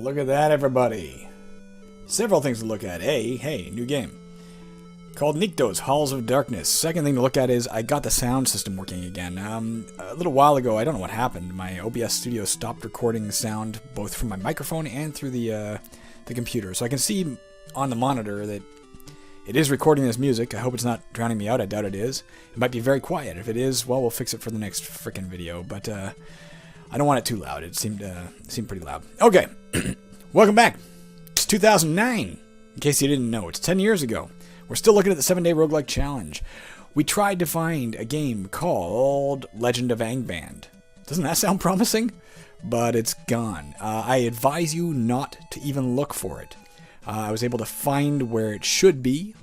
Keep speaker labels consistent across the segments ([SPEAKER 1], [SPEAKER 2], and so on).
[SPEAKER 1] look at that, everybody. Several things to look at. Hey, new game. Called Nyctos, Halls of Darkness. Second thing to look at is I got the sound system working again. A little while ago, I don't know what happened. My OBS Studio stopped recording sound both from my microphone and through the computer. So I can see on the monitor that it is recording this music. I hope it's not drowning me out. I doubt it is. It might be very quiet. If it is, well, we'll fix it for the next frickin' video. But I don't want it too loud. It seemed pretty loud. Okay, welcome back. It's 2009. In case you didn't know, it's 10 years ago. We're still looking at the 7-day roguelike challenge. We tried to find a game called Legend of Angband. Doesn't that sound promising? But it's gone. I advise you not to even look for it. I was able to find where it should be,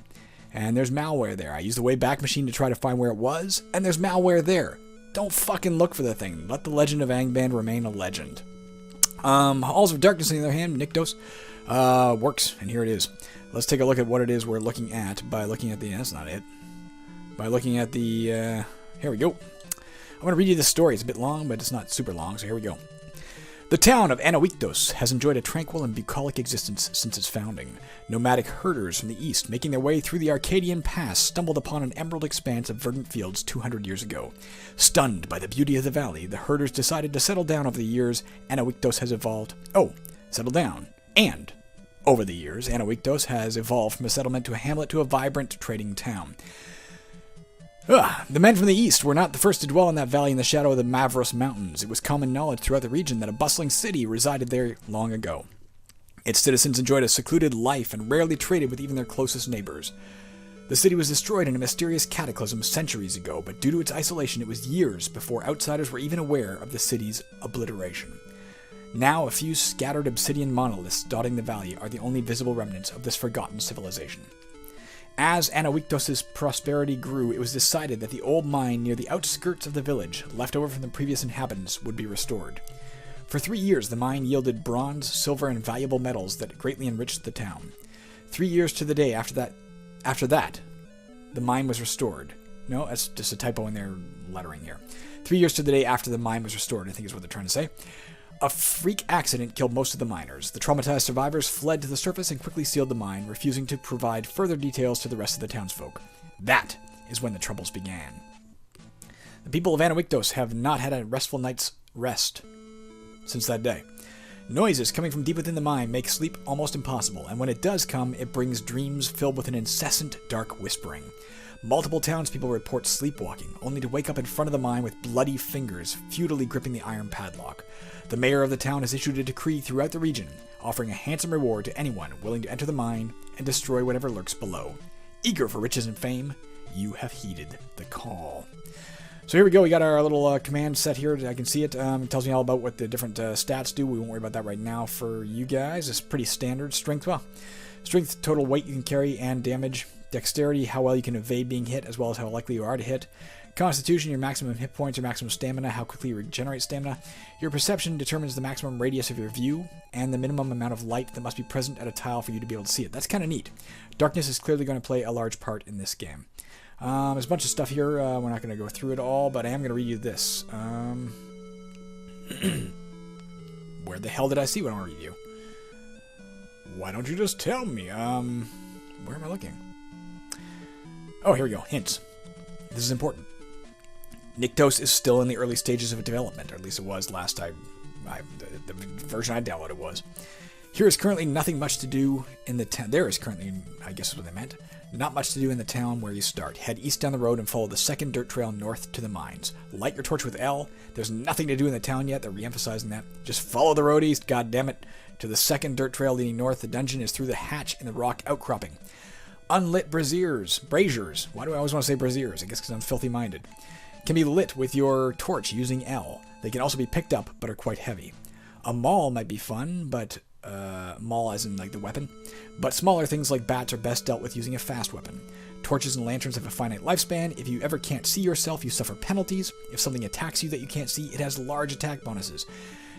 [SPEAKER 1] and there's malware there. I used the Wayback Machine to try to find where it was, and there's malware there. Don't fucking look for the thing. Let the Legend of Angband remain a legend. Halls of Darkness, on the other hand, Nyctos, works, and here it is. Let's take a look at what it is we're looking at by looking at the... That's not it. By looking at the... here we go. I'm going to read you the story. It's a bit long, but it's not super long, so here we go. The town of Nyctos has enjoyed a tranquil and bucolic existence since its founding. Nomadic herders from the east, making their way through the Arcadian Pass, stumbled upon an emerald expanse of verdant fields 200 years ago. Stunned by the beauty of the valley, the herders decided to settle down over the years. Nyctos has evolved... settle down. And... over the years, Nyctos has evolved from a settlement to a hamlet to a vibrant trading town. The men from the east were not the first to dwell in that valley in the shadow of the Mavros Mountains. It was common knowledge throughout the region that a bustling city resided there long ago. Its citizens enjoyed a secluded life and rarely traded with even their closest neighbors. The city was destroyed in a mysterious cataclysm centuries ago, but due to its isolation, it was years before outsiders were even aware of the city's obliteration. Now, a few scattered obsidian monoliths dotting the valley are the only visible remnants of this forgotten civilization. As Nyctos' prosperity grew, it was decided that the old mine near the outskirts of the village, left over from the previous inhabitants, would be restored. For 3 years, the mine yielded bronze, silver, and valuable metals that greatly enriched the town. 3 years to the day after that, the mine was restored. No, that's just a typo in their lettering here. 3 years to the day after the mine was restored, I think is what they're trying to say. A freak accident killed most of the miners. The traumatized survivors fled to the surface and quickly sealed the mine, refusing to provide further details to the rest of the townsfolk. That is when the troubles began. The people of Nyctos have not had a restful night's rest since that day. Noises coming from deep within the mine make sleep almost impossible, and when it does come, it brings dreams filled with an incessant dark whispering. Multiple townspeople report sleepwalking, only to wake up in front of the mine with bloody fingers futilely gripping the iron padlock. The mayor of the town has issued a decree throughout the region, offering a handsome reward to anyone willing to enter the mine and destroy whatever lurks below. Eager for riches and fame, you have heeded the call. So here we go. We got our little command set here. I can see it. It tells me all about what the different stats do. We won't worry about that right now for you guys. It's pretty standard. Strength, total weight you can carry and damage. Dexterity, how well you can evade being hit, as well as how likely you are to hit. Constitution, your maximum hit points, your maximum stamina, how quickly you regenerate stamina. Your perception determines the maximum radius of your view, and the minimum amount of light that must be present at a tile for you to be able to see it. That's kind of neat. Darkness is clearly going to play a large part in this game. There's a bunch of stuff here. We're not going to go through it all, but I am going to read you this. Where the hell did I see what I want to read you? Why don't you just tell me? Where am I looking? Oh, here we go. Hints. This is important. Nyctos is still in the early stages of development, or at least it was last time. The version I downloaded was. There is currently, I guess is what they meant, not much to do in the town where you start. Head east down the road and follow the second dirt trail north to the mines. Light your torch with L. There's nothing to do in the town yet. They're re-emphasizing that. Just follow the road east, goddammit, to the second dirt trail leading north. The dungeon is through the hatch in the rock outcropping. Unlit braziers. Why do I always want to say braziers? I guess because I'm filthy-minded. Can be lit with your torch using L. They can also be picked up, but are quite heavy. A maul might be fun, but... maul as in like the weapon. But smaller things like bats are best dealt with using a fast weapon. Torches and lanterns have a finite lifespan. If you ever can't see yourself, you suffer penalties. If something attacks you that you can't see, it has large attack bonuses.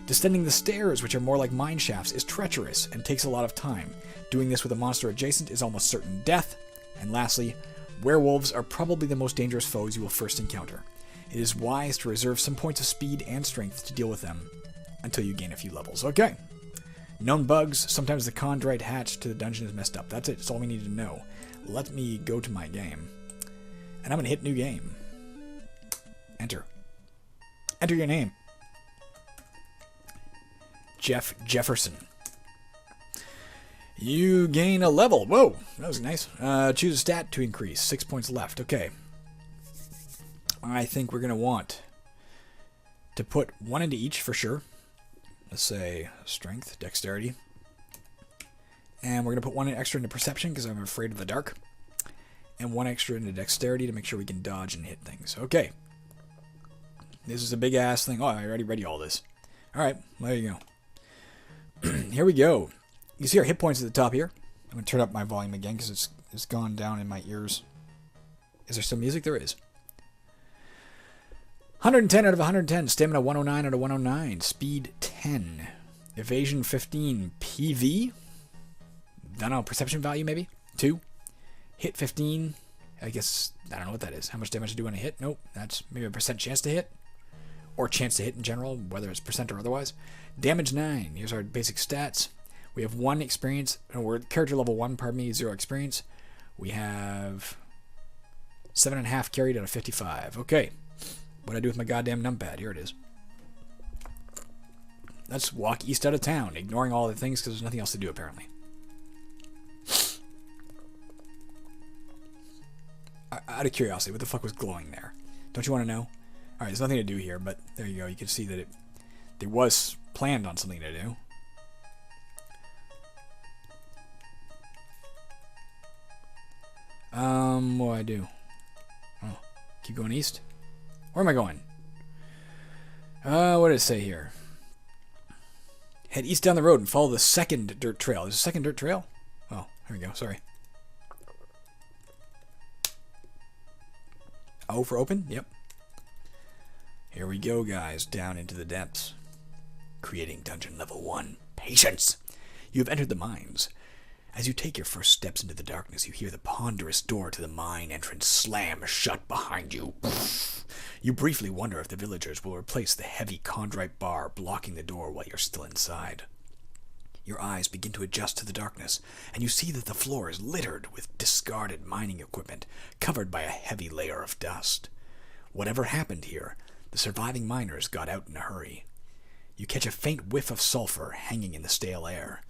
[SPEAKER 1] Descending the stairs, which are more like mine shafts, is treacherous and takes a lot of time. Doing this with a monster adjacent is almost certain death. And lastly, werewolves are probably the most dangerous foes you will first encounter. It is wise to reserve some points of speed and strength to deal with them until you gain a few levels. Okay. Known bugs. Sometimes the chondrite hatch to the dungeon is messed up. That's it. That's all we need to know. Let me go to my game. And I'm going to hit new game. Enter. Enter your name. Jeff Jefferson. You gain a level. Whoa, that was nice. Choose a stat to increase. 6 points left. Okay. I think we're going to want to put one into each for sure. Let's say strength, dexterity. And we're going to put one extra into perception because I'm afraid of the dark. And one extra into dexterity to make sure we can dodge and hit things. Okay. This is a big ass thing. Oh, I already read you all this. Alright, well, there you go. Here we go. You see our hit points at the top here. I'm going to turn up my volume again because it's gone down in my ears. Is there some music? There is. 110 out of 110. Stamina 109 out of 109. Speed 10. Evasion 15. PV? Don't know. Perception value maybe? 2. Hit 15. I guess, I don't know what that is. How much damage to do on a hit? Nope. That's maybe a percent chance to hit. Or chance to hit in general, whether it's percent or otherwise. Damage 9. Here's our basic stats. We have 1 experience. We're character level 1, pardon me, 0 experience. We have 7.5 carried out of 55. Okay. What'd I do with my goddamn numpad? Here it is. Let's walk east out of town, ignoring all the things because there's nothing else to do apparently. Out of curiosity, what the fuck was glowing there? Don't you want to know? Alright, there's nothing to do here, but there you go. You can see that there was planned on something to do. What do I do? Oh, keep going east? Where am I going? What did it say here? Head east down the road and follow the second dirt trail. There's a second dirt trail? Oh, here we go. Sorry. O for open? Yep. Here we go, guys. Down into the depths. Creating dungeon level 1. Patience! You have entered the mines. As you take your first steps into the darkness, you hear the ponderous door to the mine entrance slam shut behind you. You briefly wonder if the villagers will replace the heavy chondrite bar blocking the door while you're still inside. Your eyes begin to adjust to the darkness, and you see that the floor is littered with discarded mining equipment, covered by a heavy layer of dust. Whatever happened here, the surviving miners got out in a hurry. You catch a faint whiff of sulfur hanging in the stale air.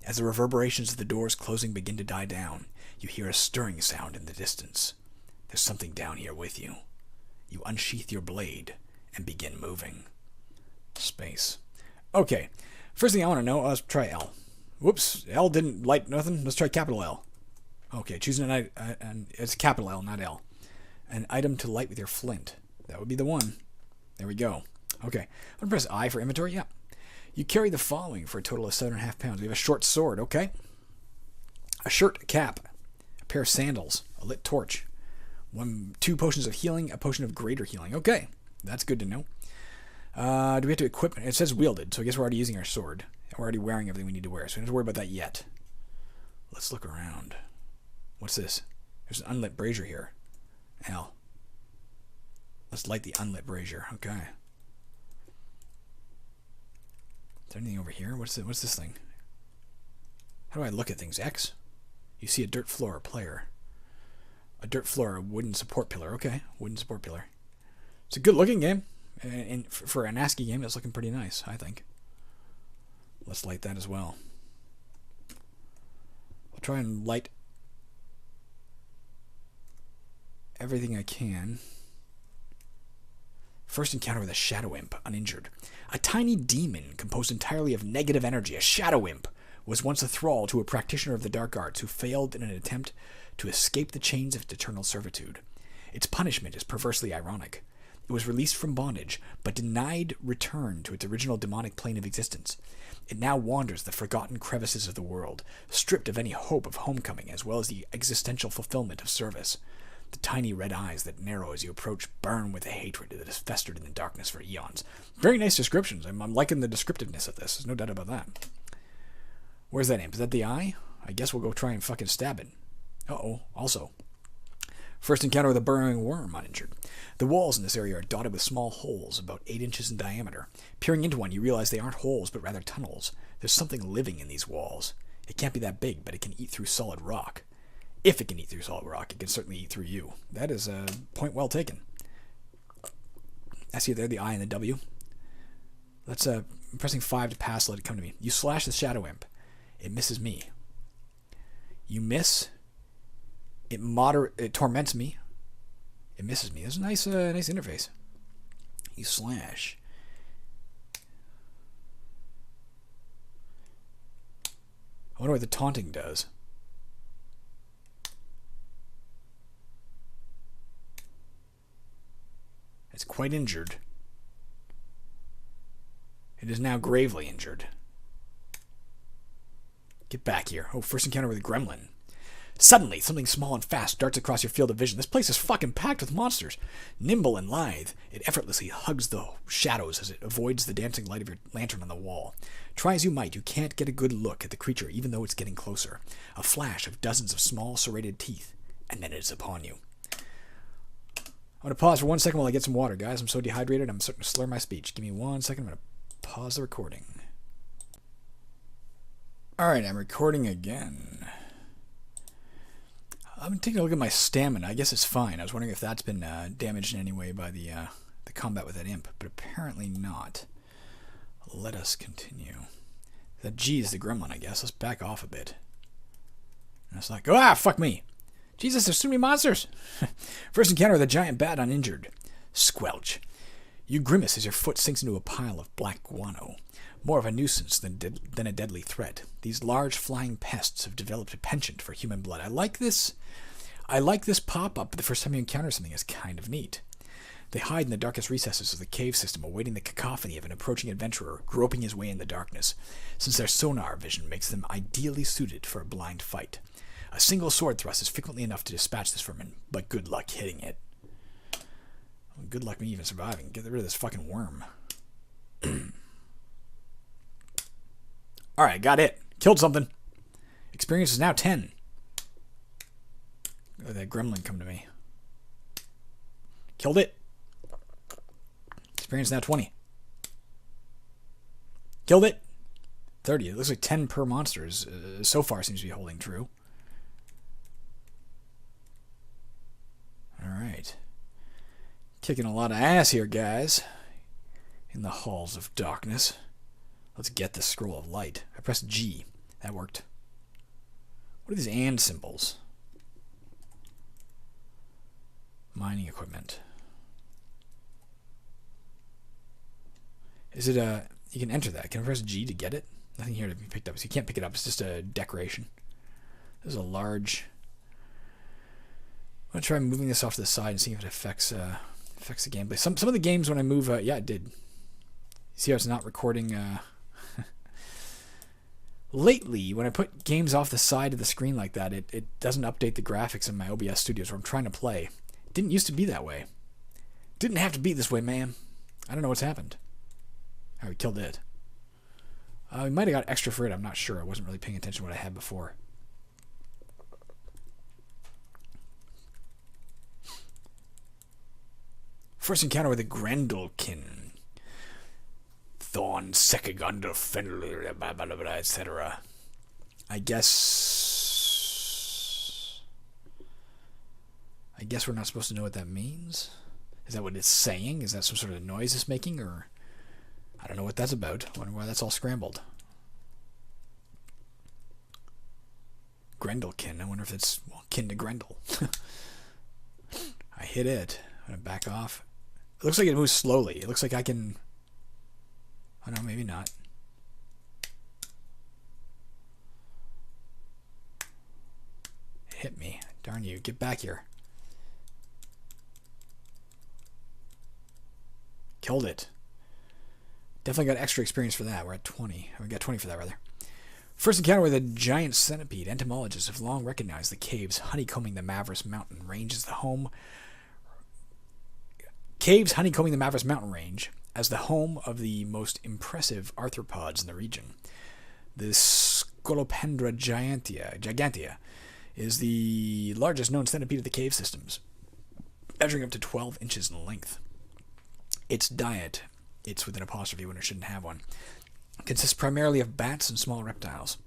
[SPEAKER 1] As the reverberations of the doors closing begin to die down, you hear a stirring sound in the distance. There's something down here with you. You unsheath your blade and begin moving. Space. Okay, first thing I want to know, let's try L. Whoops, L didn't light nothing. Let's try capital L. Okay, choosing it's capital L, not L. An item to light with your flint. That would be the one. There we go. Okay, I'm going to press I for inventory. Yeah. You carry the following for a total of 7.5 pounds. We have a short sword, okay. A shirt, a cap, a pair of sandals, a lit torch, 2 potions of healing, a potion of greater healing. Okay, that's good to know. Do we have to equip? It says wielded, so I guess we're already using our sword. We're already wearing everything we need to wear, so we don't have to worry about that yet. Let's look around. What's this? There's an unlit brazier here. Hell. Let's light the unlit brazier. Okay. Is there anything over here? What's this thing? How do I look at things? X? You see a dirt floor, player. A dirt floor, a wooden support pillar. Okay, wooden support pillar. It's a good looking game. And for an ASCII game, it's looking pretty nice, I think. Let's light that as well. I'll try and light everything I can. First encounter with a shadow imp, uninjured. A tiny demon composed entirely of negative energy, a shadow imp, was once a thrall to a practitioner of the dark arts who failed in an attempt to escape the chains of eternal servitude. Its punishment is perversely ironic. It was released from bondage, but denied return to its original demonic plane of existence. It now wanders the forgotten crevices of the world, stripped of any hope of homecoming as well as the existential fulfillment of service. The tiny red eyes that narrow as you approach burn with a hatred that has festered in the darkness for eons. Very nice descriptions. I'm liking the descriptiveness of this. There's no doubt about that. Where's that imp? Is that the eye? I guess we'll go try and fucking stab it. Uh-oh. Also, First encounter with a burrowing worm, uninjured. The walls in this area are dotted with small holes, about 8 inches in diameter. Peering into one, you realize they aren't holes, but rather tunnels. There's something living in these walls. It can't be that big, but it can eat through solid rock. If it can eat through solid rock, it can certainly eat through you. That is a point well taken. I see there the I and the W. Let's, I'm pressing 5 to pass, let it come to me. You slash the shadow imp. It misses me. You miss. It torments me. It misses me. It's a nice interface. You slash. I wonder what the taunting does. It's quite injured. It is now gravely injured. Get back here. Oh, first encounter with a gremlin. Suddenly, something small and fast darts across your field of vision. This place is fucking packed with monsters. Nimble and lithe, it effortlessly hugs the shadows as it avoids the dancing light of your lantern on the wall. Try as you might, you can't get a good look at the creature, even though it's getting closer. A flash of dozens of small, serrated teeth, and then it is upon you. I'm going to pause for 1 second while I get some water, guys. I'm so dehydrated, I'm starting to slur my speech. Give me 1 second, I'm going to pause the recording. Alright, I'm recording again. I'm taking a look at my stamina. I guess it's fine. I was wondering if that's been damaged in any way by the combat with that imp, but apparently not. Let us continue. That G is the gremlin, I guess. Let's back off a bit. And it's like, fuck me. Jesus, there's too many monsters. First encounter with a giant bat uninjured. Squelch. You grimace as your foot sinks into a pile of black guano. More of a nuisance than a deadly threat. These large flying pests have developed a penchant for human blood. I like this pop-up, but the first time you encounter something is kind of neat. They hide in the darkest recesses of the cave system, awaiting the cacophony of an approaching adventurer groping his way in the darkness, since their sonar vision makes them ideally suited for a blind fight. A single sword thrust is frequently enough to dispatch this vermin, but good luck hitting it. Well, good luck me even surviving. Get rid of this fucking worm. Alright, got it. Killed something. Experience is now 10. Oh, that gremlin come to me. Killed it. Experience now 20. Killed it. 30. It looks like 10 per monster so far seems to be holding true. Alright. Kicking a lot of ass here, guys. In the halls of darkness. Let's get the scroll of light. I pressed G. That worked. What are these and symbols? Mining equipment. Is it you can enter that. Can I press G to get it? Nothing here to be picked up. So you can't pick it up. It's just a decoration. This is a large... I'm going to try moving this off to the side and see if it affects the gameplay. Some of the games when I move... yeah, it did. See how it's not recording... Lately, when I put games off the side of the screen like that, it doesn't update the graphics in my OBS studios where I'm trying to play. It didn't used to be that way. Didn't have to be this way, ma'am. I don't know what's happened. Oh, we killed it. We might have got extra for it. I'm not sure. I wasn't really paying attention to what I had before. First encounter with a Grendelkin. Thorn, Sekigunda, Fenrir, etc. I guess we're not supposed to know what that means. Is that what it's saying? Is that some sort of noise it's making? Or I don't know what that's about. I wonder why that's all scrambled. Grendelkin. I wonder if it's kin to Grendel. I hit it. I'm going to back off. It looks like it moves slowly. It looks like I can... Oh no, maybe not. It hit me. Darn you. Get back here. Killed it. Definitely got extra experience for that. We're at 20. We got 20 for that, rather. First encounter with a giant centipede. Entomologists have long recognized the caves honeycombing the Mavris Mountain Range as the home... Caves honeycombing the Mavris Mountain Range as the home of the most impressive arthropods in the region. The Scolopendra gigantea is the largest known centipede of the cave systems. measuring up to 12 inches in length. Its diet, it's with an apostrophe when it shouldn't have one, consists primarily of bats and small reptiles.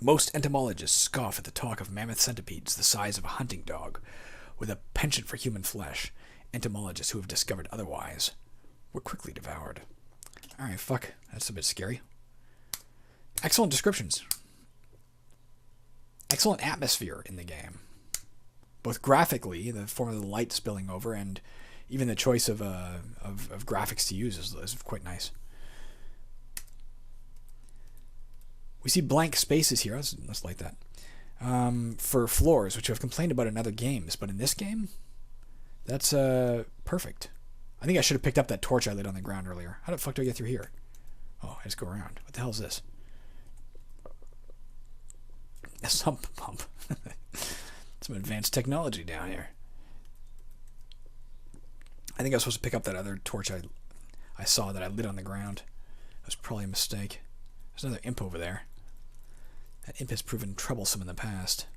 [SPEAKER 1] Most entomologists scoff at the talk of mammoth centipedes the size of a hunting dog, with a penchant for human flesh. Entomologists who have discovered otherwise were quickly devoured. Alright, fuck. That's a bit scary. Excellent descriptions. Excellent atmosphere in the game. Both graphically, the form of the light spilling over, and even the choice of graphics to use is quite nice. We see blank spaces here. Let's light that. For floors, which I've complained about in other games, but in this game, that's perfect. I think I should have picked up that torch I lit on the ground earlier. How the fuck do I get through here? Oh, I just go around. What the hell is this? A sump pump. Some advanced technology down here. I think I was supposed to pick up that other torch I saw that I lit on the ground. That was probably a mistake. There's another imp over there. That imp has proven troublesome in the past.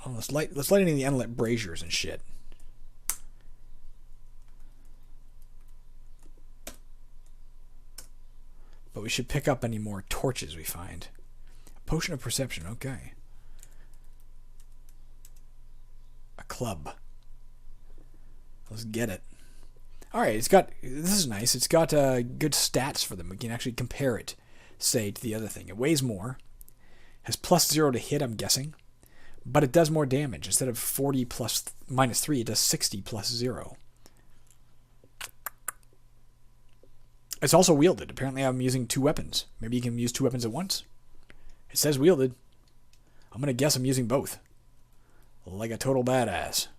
[SPEAKER 1] Well, let's light any of the unlit braziers and shit. But we should pick up any more torches we find. A potion of perception, okay. A club. Let's get it. Alright, this is nice. It's got good stats for them. We can actually compare it, say, to the other thing. It weighs more. Has +0 to hit, I'm guessing. But it does more damage. Instead of 40 -3, it does 60 +0. It's also wielded. Apparently I'm using 2 weapons. Maybe you can use 2 weapons at once? It says wielded. I'm going to guess I'm using both. Like a total badass.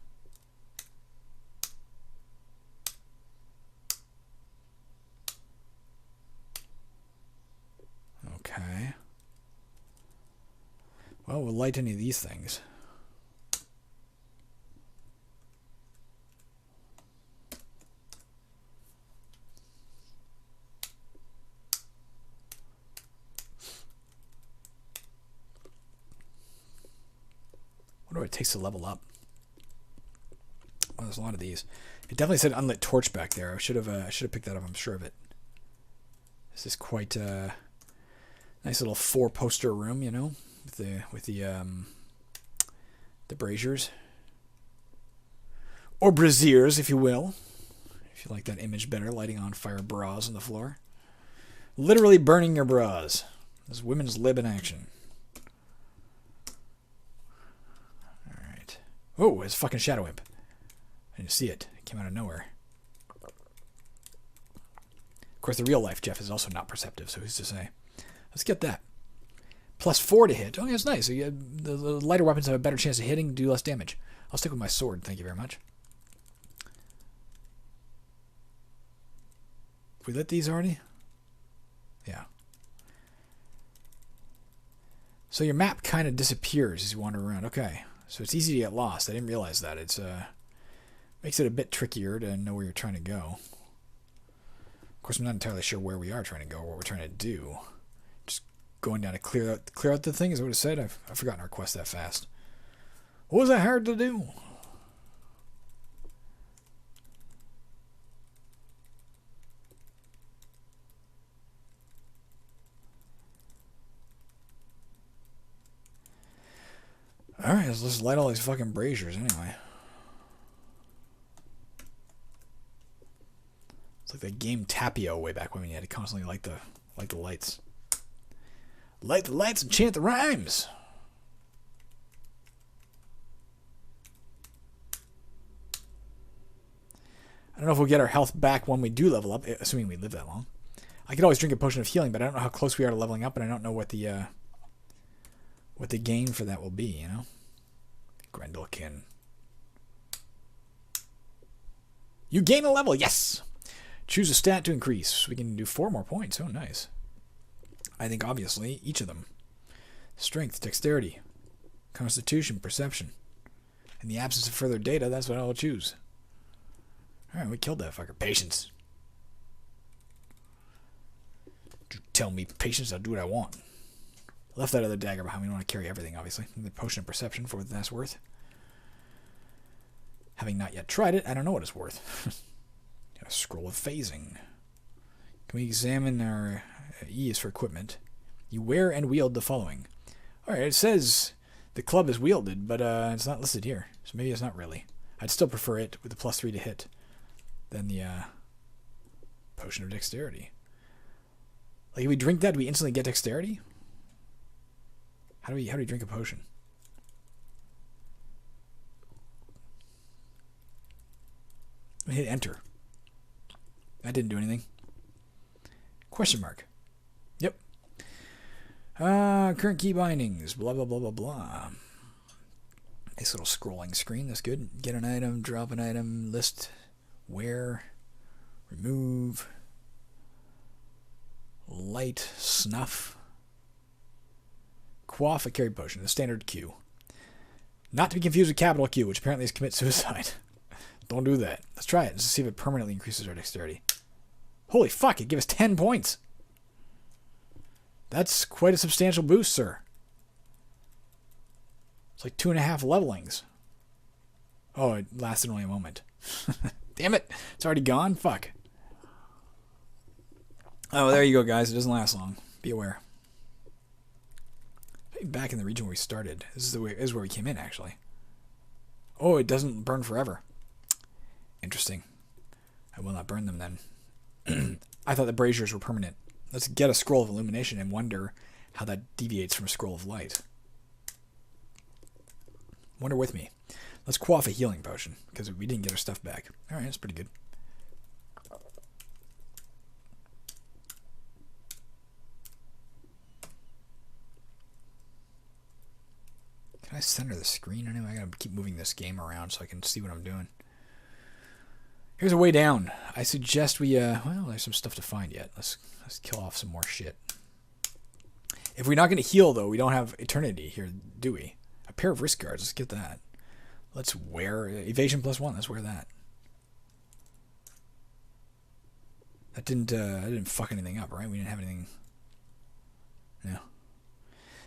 [SPEAKER 1] Okay. Well, we'll light any of these things. What it takes to level up? Well, there's a lot of these. It definitely said unlit torch back there. I should have picked that up. I'm sure of it. This is quite a nice little 4-poster room, you know, with the braziers or braziers, if you will. If you like that image better, lighting on fire bras on the floor, literally burning your bras. This is women's lib in action. Oh, it's a fucking shadow imp. I didn't see it. It came out of nowhere. Of course, the real life Jeff is also not perceptive, so who's to say? Let's get that. +4 to hit. Oh, yeah, it's nice. So the lighter weapons have a better chance of hitting, do less damage. I'll stick with my sword, thank you very much. We lit these already? Yeah. So your map kind of disappears as you wander around. Okay. So it's easy to get lost. I didn't realize that. It's makes it a bit trickier to know where you're trying to go. Of course, I'm not entirely sure where we are trying to go or what we're trying to do. Just going down to clear out the thing is what it said. I've forgotten our quest that fast. What was that hard to do? Alright, let's light all these fucking braziers anyway. It's like the game Tapio way back when we had to constantly light the lights. Light the lights and chant the rhymes! I don't know if we'll get our health back when we do level up, assuming we live that long. I could always drink a potion of healing, but I don't know how close we are to leveling up, and I don't know what the gain for that will be, you know? Grendelkin. You gain a level, yes! Choose a stat to increase. We can do 4 more points. Oh, nice. I think, obviously, each of them. Strength, dexterity, constitution, perception. In the absence of further data, that's what I'll choose. Alright, we killed that fucker. Patience. You tell me patience, I'll do what I want. Left that other dagger behind me. We don't want to carry everything, obviously. The potion of perception for what that's worth. Having not yet tried it, I don't know what it's worth. A scroll of phasing. Can we examine our E is for equipment? You wear and wield the following. Alright, it says the club is wielded, but it's not listed here. So maybe it's not really. I'd still prefer it with the +3 to hit than the potion of dexterity. Like if we drink that, do we instantly get dexterity? How do we drink a potion? I hit enter. That didn't do anything. Question mark. Yep. Current key bindings. Blah, blah, blah, blah, blah. Nice little scrolling screen. That's good. Get an item, drop an item, list, wear, remove, light, snuff, quaff a carry potion. The standard Q. Not to be confused with capital Q, which apparently is commit suicide. Don't do that. Let's try it. Let's see if it permanently increases our dexterity. Holy fuck, it gave us 10 points. That's quite a substantial boost, sir. It's like 2.5 levelings. Oh, it lasted only a moment. Damn it. It's already gone? Fuck. Oh, there you go, guys. It doesn't last long. Be aware. Back in the region where we started. This is where we came in, actually. Oh, it doesn't burn forever. Interesting. I will not burn them then. I thought the braziers were permanent. Let's get a scroll of illumination and wonder how that deviates from a scroll of light. Wonder with me. Let's quaff a healing potion, because we didn't get our stuff back. Alright, that's pretty good. Can I center the screen? Anyway, I gotta keep moving this game around so I can see what I'm doing. Here's a way down. I suggest we, well, there's some stuff to find yet. Let's kill off some more shit. If we're not going to heal, though, we don't have eternity here, do we? A pair of wrist guards. Let's get that. Let's wear evasion +1. Let's wear that. That didn't fuck anything up, right? We didn't have anything. No.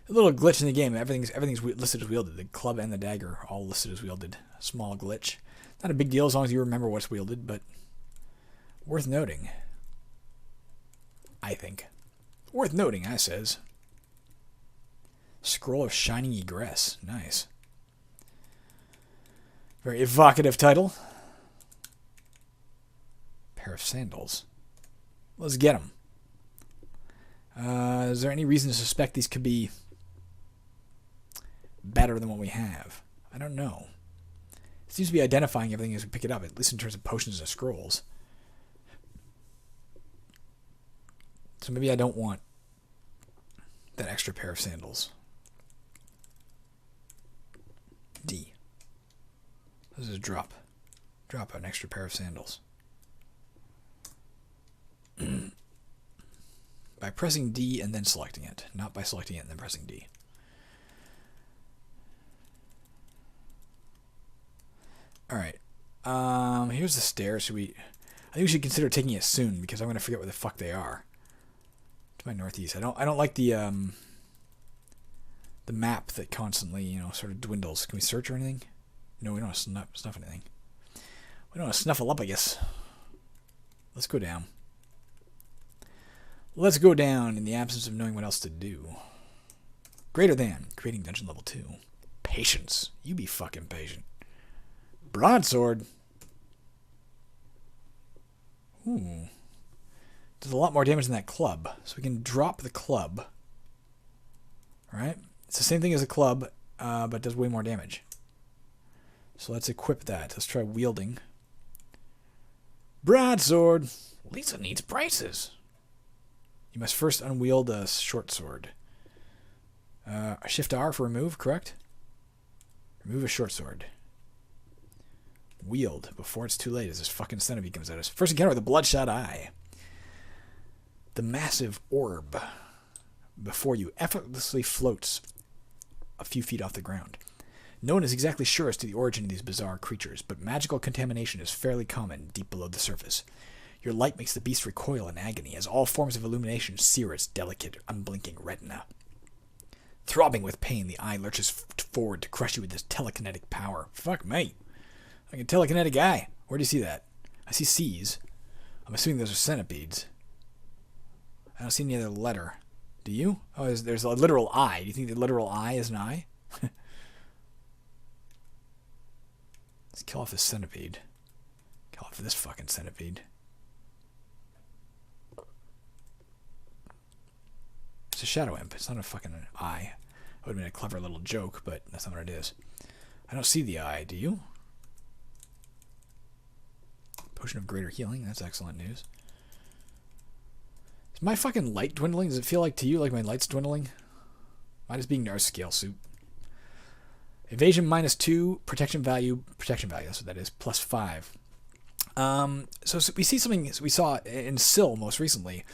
[SPEAKER 1] A little glitch in the game. Everything's listed as wielded. The club and the dagger all listed as wielded. A small glitch. Not a big deal as long as you remember what's wielded, but worth noting. I think. Worth noting, I says. Scroll of Shining Egress. Nice. Very evocative title. Pair of sandals. Let's get them. Is there any reason to suspect these could be better than what we have? I don't know. It seems to be identifying everything as we pick it up, at least in terms of potions and scrolls. So maybe I don't want that extra pair of sandals. D. This is drop. Drop an extra pair of sandals. By pressing D and then selecting it. Not by selecting it and then pressing D. Alright. Here's the stairs. I think we should consider taking it soon because I'm going to forget where the fuck they are. To my northeast. I don't like the map that constantly, sort of dwindles. Can we search or anything? No, we don't want to snuff anything. We don't want to snuffle up, I guess. Let's go down. Let's go down in the absence of knowing what else to do. Greater than. Creating dungeon level 2. Patience. You be fucking patient. Broadsword. Ooh. Does a lot more damage than that club. So we can drop the club. Alright? It's the same thing as a club, but does way more damage. So let's equip that. Let's try wielding. Broadsword. Lisa needs braces. You must first unwield a short sword. Shift R for remove, correct? Remove a short sword. Wield before it's too late as this fucking centipede comes at us. First encounter with the bloodshot eye. The massive orb before you effortlessly floats a few feet off the ground. No one is exactly sure as to the origin of these bizarre creatures, but magical contamination is fairly common deep below the surface. Your light makes the beast recoil in agony as all forms of illumination sear its delicate, unblinking retina. Throbbing with pain, the eye lurches forward to crush you with its telekinetic power. Fuck me. I can telekinetic eye. Where do you see that? I see C's. I'm assuming those are centipedes. I don't see any other letter. Do you? Oh, there's a literal eye. Do you think the literal eye is an eye? Let's kill off this centipede. Kill off this fucking centipede. It's a shadow imp. It's not a fucking eye. It would have been a clever little joke, but that's not what it is. I don't see the eye. Do you? Potion of greater healing. That's excellent news. Is my fucking light dwindling? Does it feel like to you like my light's dwindling? Mine is being our scale suit. Evasion -2, protection value, that's what that is, +5. So we see something we saw in Syl most recently,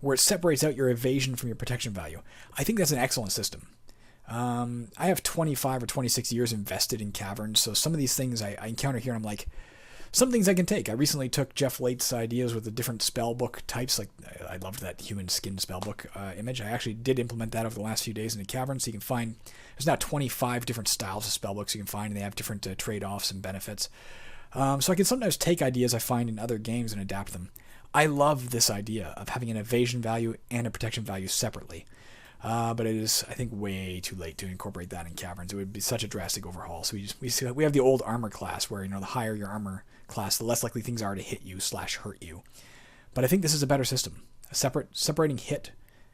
[SPEAKER 1] where it separates out your evasion from your protection value. I think that's an excellent system. I have 25 or 26 years invested in Caverns, so some of these things I encounter here, I'm like, some things I can take. I recently took Jeff Late's ideas with the different spellbook types. Like, I loved that human skin spellbook image. I actually did implement that over the last few days in the Cavern, so you can find, there's now 25 different styles of spellbooks you can find, and they have different trade-offs and benefits. So I can sometimes take ideas I find in other games and adapt them. I love this idea of having an evasion value and a protection value separately. But it is, I think, way too late to incorporate that in Caverns. It would be such a drastic overhaul. So we have the old armor class where, the higher your armor class, the less likely things are to hit you / hurt you. But I think this is a better system. Separating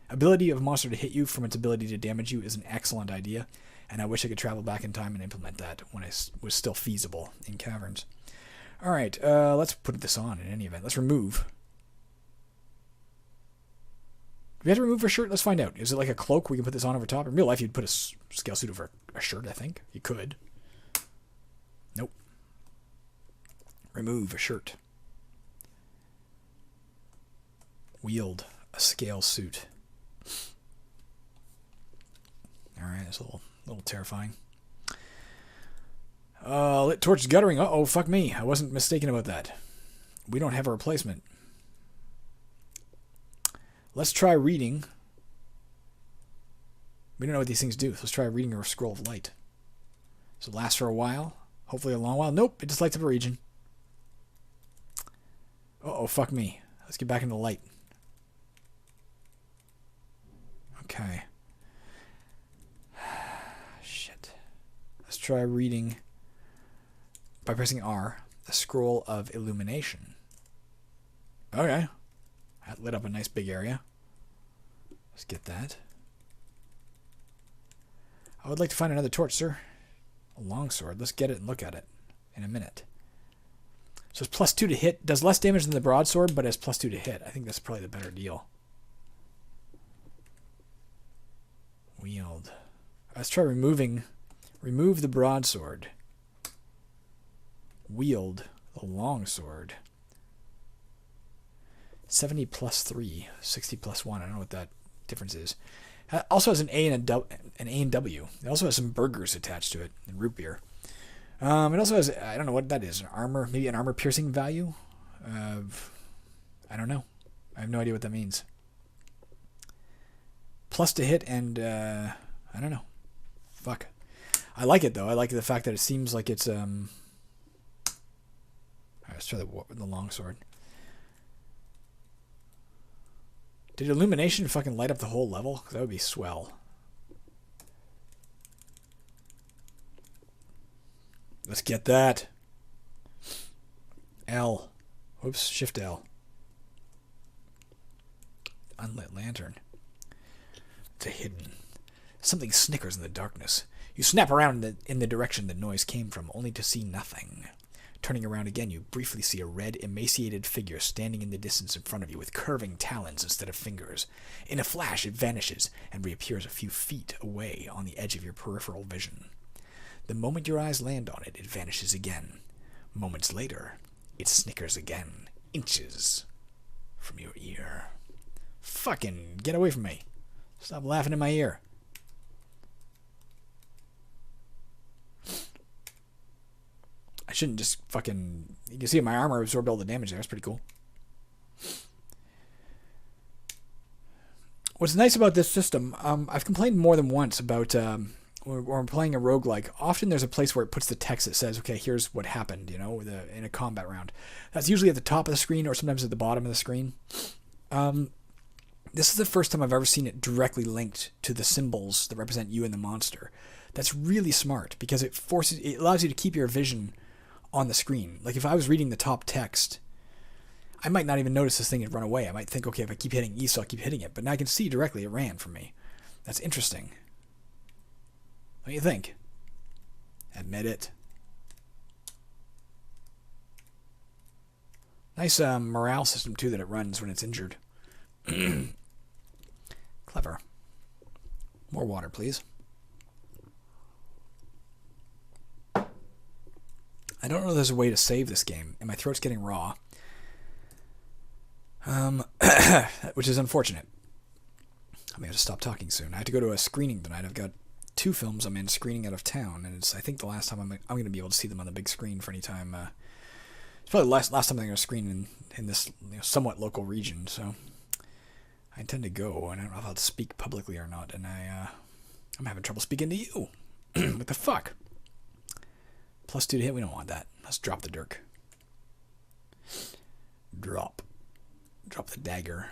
[SPEAKER 1] ability of a monster to hit you from its ability to damage you is an excellent idea. And I wish I could travel back in time and implement that when it was still feasible in Caverns. All right, let's put this on in any event. Let's remove. Do we have to remove a shirt? Let's find out. Is it like a cloak we can put this on over top? In real life, you'd put a scale suit over a shirt, I think. You could. Nope. Remove a shirt. Wield a scale suit. Alright, that's a little terrifying. Lit torch guttering. Uh-oh, fuck me. I wasn't mistaken about that. We don't have a replacement. Let's try reading. We don't know what these things do. So let's try reading a scroll of light. Does it last for a while? Hopefully a long while. Nope, it just lights up a region. Uh-oh, fuck me. Let's get back into the light. Okay. Shit. Let's try reading, by pressing R, a scroll of illumination. Okay. That lit up a nice big area. Let's get that. I would like to find another torch, sir. A longsword. Let's get it and look at it in a minute. So it's +2 to hit. Does less damage than the broadsword, but has +2 to hit. I think that's probably the better deal. Wield. Let's try remove the broadsword. Wield the longsword. 70 +3, 60 +1. I don't know what that difference is. It also has an A and a W. It also has some burgers attached to it and root beer. It also has, I don't know what that is, an armor, maybe an armor piercing value. I don't know. I have no idea what that means. Plus to hit and I don't know. Fuck. I like it though. I like the fact that it seems like it's Alright, let's try the longsword. Did illumination fucking light up the whole level? 'Cause that would be swell. Let's get that. L. Whoops, Shift L. Unlit lantern. It's a hidden. Something snickers in the darkness. You snap around in the direction the noise came from, only to see nothing. Turning around again, you briefly see a red, emaciated figure standing in the distance in front of you with curving talons instead of fingers. In a flash, it vanishes and reappears a few feet away on the edge of your peripheral vision. The moment your eyes land on it, it vanishes again. Moments later, it snickers again, inches from your ear. Fucking get away from me. Stop laughing in my ear. I shouldn't just fucking... You can see my armor absorbed all the damage there. That's pretty cool. What's nice about this system, I've complained more than once about or I'm playing a roguelike, often there's a place where it puts the text that says, okay, here's what happened, in a combat round. That's usually at the top of the screen or sometimes at the bottom of the screen. This is the first time I've ever seen it directly linked to the symbols that represent you and the monster. That's really smart because it allows you to keep your vision on the screen. Like if I was reading the top text, I might not even notice this thing had run away. I might think, okay, if I keep hitting E, so I'll keep hitting it. But now I can see directly it ran from me. That's interesting. What do you think? Admit it. Nice morale system, too, that it runs when it's injured. Clever. More water, please. I don't know if there's a way to save this game, and my throat's getting raw. Which is unfortunate. I may have to stop talking soon. I have to go to a screening tonight. I've got 2 films I'm in screening out of town, and it's I think the last time I'm going to be able to see them on the big screen for any time. It's probably the last time I'm going to screen in this somewhat local region, so I intend to go, and I don't know if I'll speak publicly or not, and I'm having trouble speaking to you. What the fuck? +2 to hit, we don't want that. Let's drop the dirk. Drop the dagger.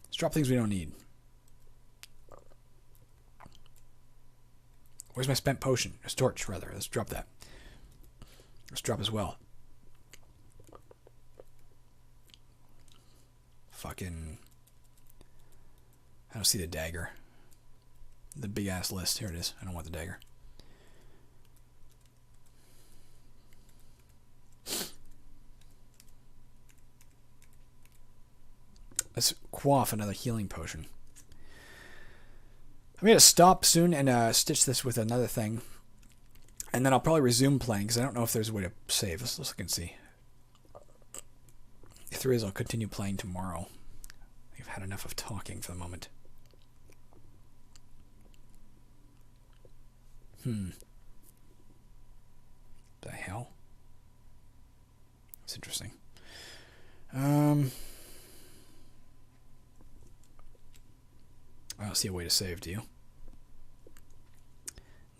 [SPEAKER 1] Let's drop things we don't need. Where's my spent potion? A torch, rather. Let's drop that. Let's drop as well. Fucking... I don't see the dagger. The big-ass list. Here it is. I don't want the dagger. Let's quaff another healing potion. I'm going to stop soon and stitch this with another thing. And then I'll probably resume playing because I don't know if there's a way to save. Let's look and see. If there is, I'll continue playing tomorrow. I've had enough of talking for the moment. The hell? That's interesting. I don't see a way to save, do you?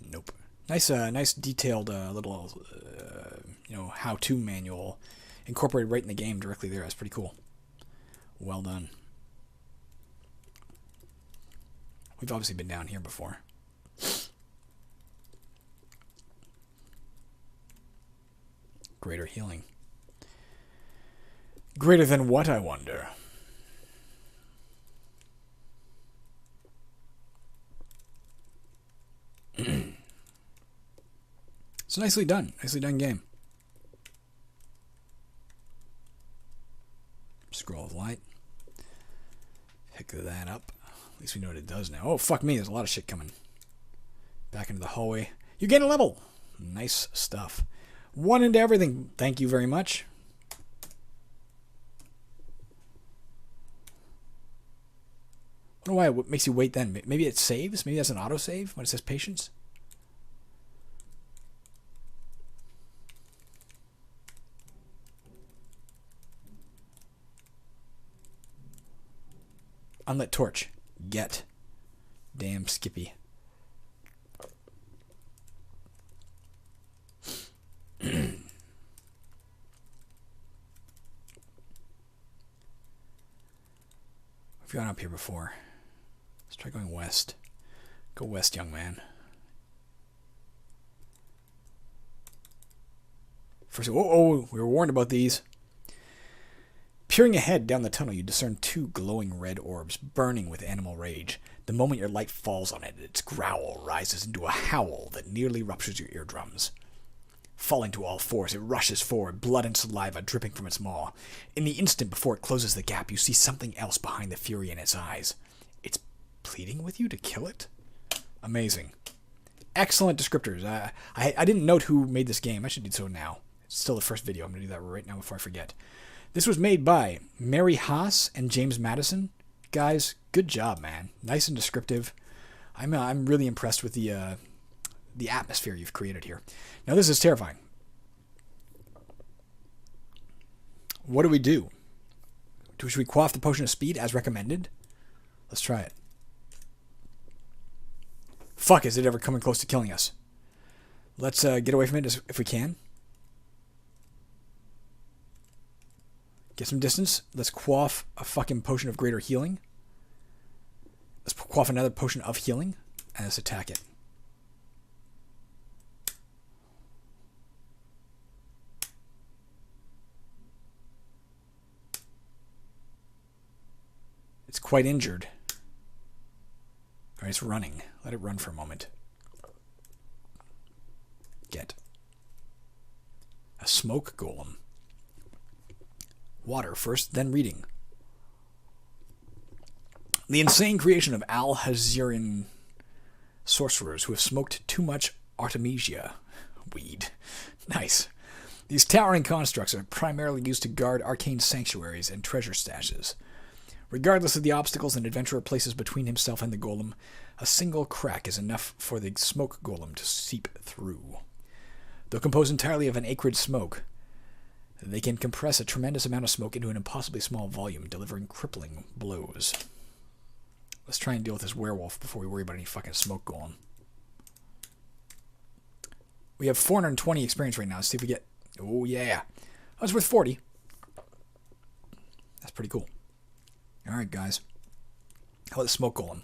[SPEAKER 1] Nope. Nice detailed little, how-to manual incorporated right in the game directly there. That's pretty cool. Well done. We've obviously been down here before. Greater healing. Greater than what, I wonder? It's nicely done. Nicely done game. Scroll of light. Pick that up. At least we know what it does now. Oh, fuck me. There's a lot of shit coming. Back into the hallway. You gain a level. Nice stuff. 1 into everything. Thank you very much. I don't know why it makes you wait then. Maybe it saves? Maybe that's an autosave when it says patience? Unlit torch. Get. Damn Skippy. We've gone up here before. Let's try going west. Go west, young man. First, we were warned about these. Peering ahead down the tunnel, you discern 2 glowing red orbs, burning with animal rage. The moment your light falls on it, its growl rises into a howl that nearly ruptures your eardrums. Falling to all fours, it rushes forward, blood and saliva dripping from its maw. In the instant before it closes the gap, you see something else behind the fury in its eyes. It's pleading with you to kill it? Amazing. Excellent descriptors. I didn't note who made this game. I should do so now. It's still the first video. I'm going to do that right now before I forget. This was made by Mary Haas and James Madison. Guys, good job, man. Nice and descriptive. I'm really impressed with the atmosphere you've created here. Now, this is terrifying. What do we do? Should we quaff the potion of speed as recommended? Let's try it. Fuck, is it ever coming close to killing us? Let's get away from it if we can. Get some distance. Let's quaff a fucking potion of greater healing. Let's quaff another potion of healing. And let's attack it. It's quite injured. Alright, it's running. Let it run for a moment. Get. A smoke golem. Water first, then reading. The insane creation of Al-Haziran sorcerers who have smoked too much Artemisia. Weed. Nice. These towering constructs are primarily used to guard arcane sanctuaries and treasure stashes. Regardless of the obstacles an adventurer places between himself and the golem, a single crack is enough for the smoke golem to seep through. Though composed entirely of an acrid smoke, they can compress a tremendous amount of smoke into an impossibly small volume, delivering crippling blows. Let's try and deal with this werewolf before we worry about any fucking smoke golem. We have 420 experience right now. Let's see if we get... Oh, yeah. Oh, it's worth 40. That's pretty cool. Alright, guys. How about the smoke golem?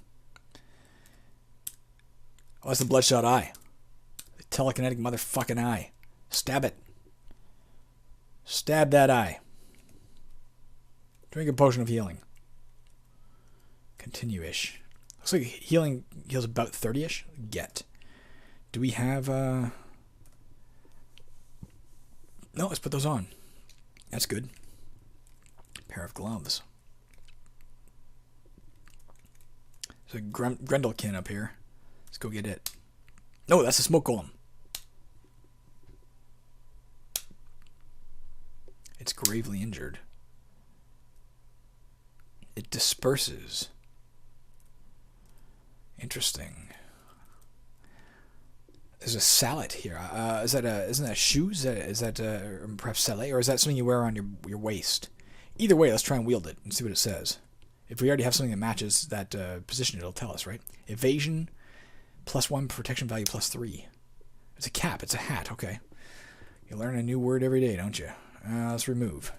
[SPEAKER 1] Oh, that's the bloodshot eye. The telekinetic motherfucking eye. Stab it. Stab that eye. Drink a potion of healing. Continue-ish. Looks like healing heals about 30-ish. Get. Do we have... No, let's put those on. That's good. Pair of gloves. There's a Grendelkin up here. Let's go get it. No, that's a smoke golem. It's gravely injured. It disperses. Interesting. There's a sallet here. Isn't that shoes? Is that perhaps sallet, or is that something you wear on your waist? Either way, let's try and wield it and see what it says. If we already have something that matches that position, it'll tell us, right? Evasion, +1, protection value +3. It's a cap. It's a hat. Okay. You learn a new word every day, don't you? Let's remove.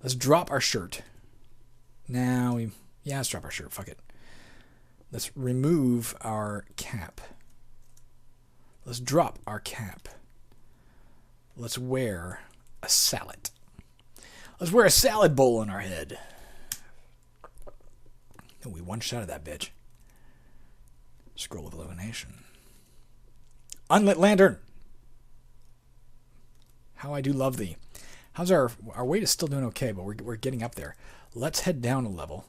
[SPEAKER 1] Let's drop our shirt. Now yeah, let's drop our shirt. Fuck it. Let's remove our cap. Let's drop our cap. Let's wear a salad. Let's wear a salad bowl on our head. Oh, we one-shotted that bitch. Scroll of illumination. Unlit lantern. How I do love thee. How's our weight is still doing okay, but we're getting up there. Let's head down a level.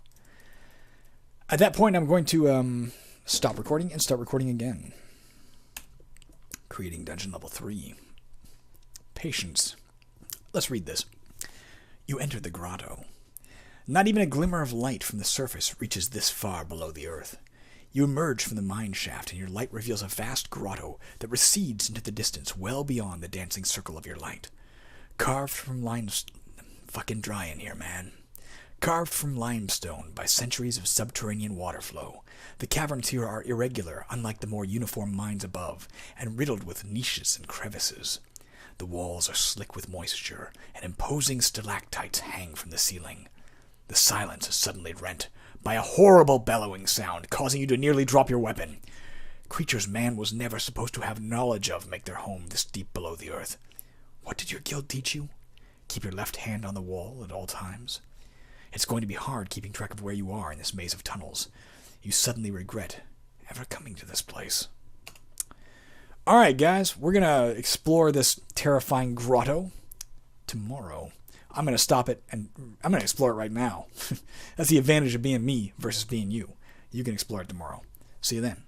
[SPEAKER 1] At that point, I'm going to stop recording and start recording again. Creating dungeon level 3. Patience. Let's read this. You enter the grotto. Not even a glimmer of light from the surface reaches this far below the earth. You emerge from the mine shaft, and your light reveals a vast grotto that recedes into the distance well beyond the dancing circle of your light. Carved from limestone... Fucking dry in here, man. Carved from limestone by centuries of subterranean water flow, the caverns here are irregular, unlike the more uniform mines above, and riddled with niches and crevices. The walls are slick with moisture, and imposing stalactites hang from the ceiling. The silence is suddenly rent by a horrible bellowing sound, causing you to nearly drop your weapon. Creatures man was never supposed to have knowledge of make their home this deep below the earth. What did your guild teach you? Keep your left hand on the wall at all times. It's going to be hard keeping track of where you are in this maze of tunnels. You suddenly regret ever coming to this place. Alright, guys, we're going to explore this terrifying grotto tomorrow. I'm going to stop it, and I'm going to explore it right now. That's the advantage of being me versus being you. You can explore it tomorrow. See you then.